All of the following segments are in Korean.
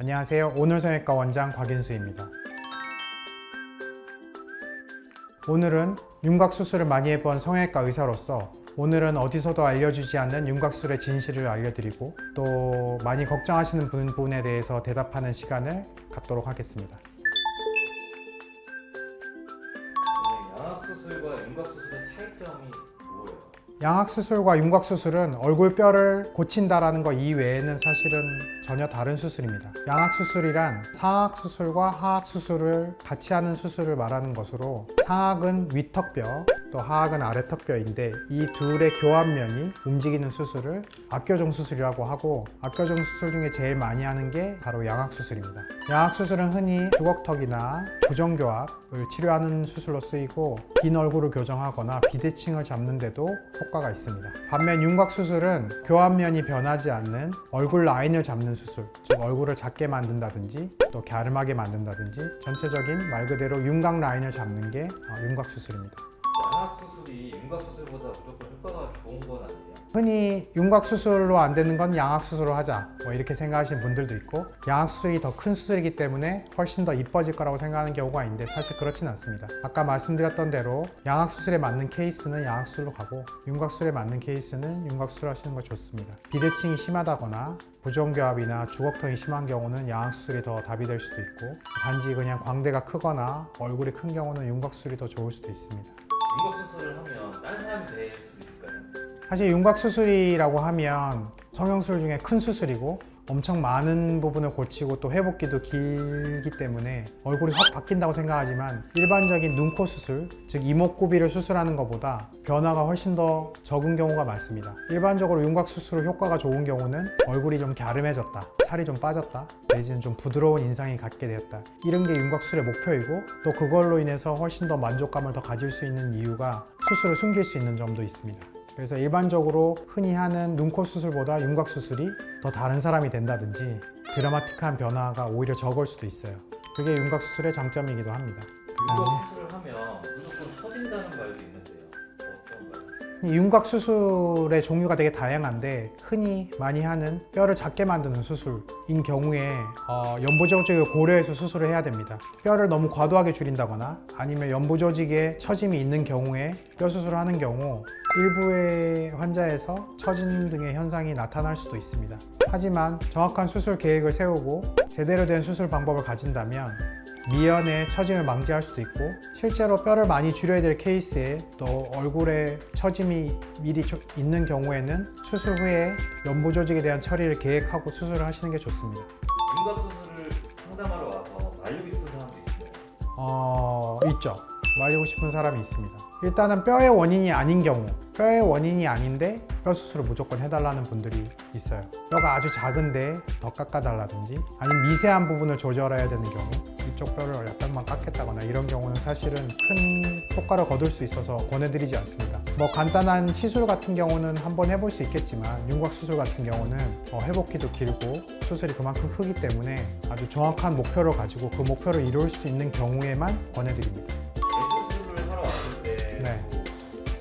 안녕하세요. 오늘성형외과 원장 곽인수입니다. 오늘은 윤곽수술을 많이 해본 성형외과 의사로서 오늘은 어디서도 알려주지 않는 윤곽수술의 진실을 알려드리고 또 많이 걱정하시는 부분에 대해서 대답하는 시간을 갖도록 하겠습니다. 양악수술과 윤곽수술의 차이점이 뭐예요? 양악수술과 윤곽수술은 얼굴뼈를 고친다라는 것 이외에는 사실은 전혀 다른 수술입니다. 양악수술이란 상악수술과 하악수술을 같이 하는 수술을 말하는 것으로 상악은 위턱뼈, 또 하악은 아래턱뼈인데 이 둘의 교환면이 움직이는 수술을 악교정 수술이라고 하고 악교정 수술 중에 제일 많이 하는 게 바로 양악수술입니다. 양악수술은 흔히 주걱턱이나 부정교합을 치료하는 수술로 쓰이고 긴 얼굴을 교정하거나 비대칭을 잡는 데도 효과가 있습니다. 반면 윤곽수술은 교환면이 변하지 않는 얼굴 라인을 잡는 수술, 즉 얼굴을 작게 만든다든지 또 갸름하게 만든다든지 전체적인 말 그대로 윤곽 라인을 잡는 게 윤곽수술입니다. 양악수술이 윤곽수술보다 무조건 효과가 좋은 건 아니에요? 흔히 윤곽수술로 안 되는 건 양악수술로 하자 이렇게 생각하시는 분들도 있고 양악수술이 더 큰 수술이기 때문에 훨씬 더 이뻐질 거라고 생각하는 경우가 있는데 사실 그렇진 않습니다. 아까 말씀드렸던 대로 양악수술에 맞는 케이스는 양악수술로 가고 윤곽수술에 맞는 케이스는 윤곽수술 하시는 거 좋습니다. 비대칭이 심하다거나 부정교합이나 주걱턱이 심한 경우는 양악수술이 더 답이 될 수도 있고 단지 그냥 광대가 크거나 얼굴이 큰 경우는 윤곽수술이 더 좋을 수도 있습니다. 윤곽수술을 하면 다른 사람이 될 수도 있을까요? 사실 윤곽수술이라고 하면 성형수술 중에 큰 수술이고 엄청 많은 부분을 고치고 또 회복기도 길기 때문에 얼굴이 확 바뀐다고 생각하지만 일반적인 눈코 수술, 즉 이목구비를 수술하는 것보다 변화가 훨씬 더 적은 경우가 많습니다. 일반적으로 윤곽수술 효과가 좋은 경우는 얼굴이 좀 갸름해졌다, 살이 좀 빠졌다, 내지는 좀 부드러운 인상이 갖게 되었다, 이런 게 윤곽수술의 목표이고 또 그걸로 인해서 훨씬 더 만족감을 더 가질 수 있는 이유가 수술을 숨길 수 있는 점도 있습니다. 그래서 일반적으로 흔히 하는 눈코 수술보다 윤곽 수술이 더 다른 사람이 된다든지 드라마틱한 변화가 오히려 적을 수도 있어요. 그게 윤곽 수술의 장점이기도 합니다. 윤곽수술을 하면 무조건 처진다는 말도 있는데요. 어떤가요? 윤곽 수술의 종류가 되게 다양한데 흔히 많이 하는 뼈를 작게 만드는 수술인 경우에 연부 조직을 고려해서 수술을 해야 됩니다. 뼈를 너무 과도하게 줄인다거나 아니면 연부 조직에 처짐이 있는 경우에 뼈 수술을 하는 경우 일부의 환자에서 처짐 등의 현상이 나타날 수도 있습니다. 하지만 정확한 수술 계획을 세우고 제대로 된 수술 방법을 가진다면 미연에 처짐을 방지할 수도 있고 실제로 뼈를 많이 줄여야 될 케이스에 또 얼굴에 처짐이 미리 있는 경우에는 수술 후에 연부 조직에 대한 처리를 계획하고 수술을 하시는 게 좋습니다. 윤곽수술을 상담하러 와서 말리고 싶은 사람도 있어요? 있죠. 말리고 싶은 사람이 있습니다. 일단은 뼈의 원인이 아닌 경우, 뼈의 원인이 아닌데 뼈 수술을 무조건 해달라는 분들이 있어요. 뼈가 아주 작은데 더 깎아달라든지 아니면 미세한 부분을 조절해야 되는 경우, 이쪽 뼈를 약간만 깎겠다거나 이런 경우는 사실은 큰 효과를 거둘 수 있어서 권해드리지 않습니다. 간단한 시술 같은 경우는 한번 해볼 수 있겠지만 윤곽수술 같은 경우는 회복기도 길고 수술이 그만큼 크기 때문에 아주 정확한 목표를 가지고 그 목표를 이룰 수 있는 경우에만 권해드립니다. 재수술을 하러 왔을 때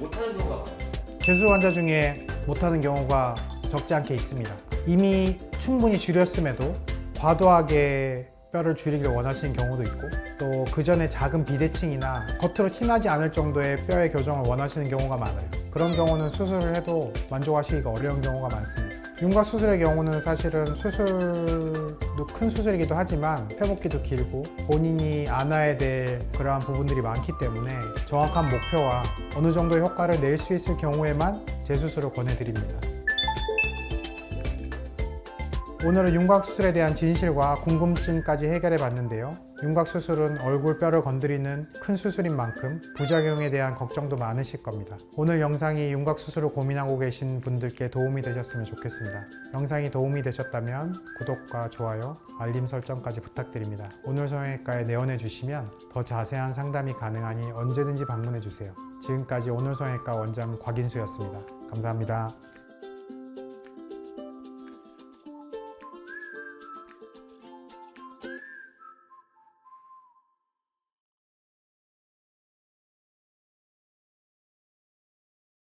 못하는 경우가 많아요. 재수 환자 중에 못하는 경우가 적지 않게 있습니다. 이미 충분히 줄였음에도 과도하게 뼈를 줄이길 원하시는 경우도 있고 또 그 전에 작은 비대칭이나 겉으로 티나지 않을 정도의 뼈의 교정을 원하시는 경우가 많아요. 그런 경우는 수술을 해도 만족하시기가 어려운 경우가 많습니다. 윤곽 수술의 경우는 사실은 수술도 큰 수술이기도 하지만 회복기도 길고 본인이 안아야 될 그러한 부분들이 많기 때문에 정확한 목표와 어느 정도의 효과를 낼 수 있을 경우에만 재수술을 권해드립니다. 오늘은 윤곽수술에 대한 진실과 궁금증까지 해결해 봤는데요. 윤곽수술은 얼굴 뼈를 건드리는 큰 수술인 만큼 부작용에 대한 걱정도 많으실 겁니다. 오늘 영상이 윤곽수술을 고민하고 계신 분들께 도움이 되셨으면 좋겠습니다. 영상이 도움이 되셨다면 구독과 좋아요, 알림 설정까지 부탁드립니다. 오늘성형외과에 내원해 주시면 더 자세한 상담이 가능하니 언제든지 방문해 주세요. 지금까지 오늘성형외과 원장 곽인수였습니다. 감사합니다.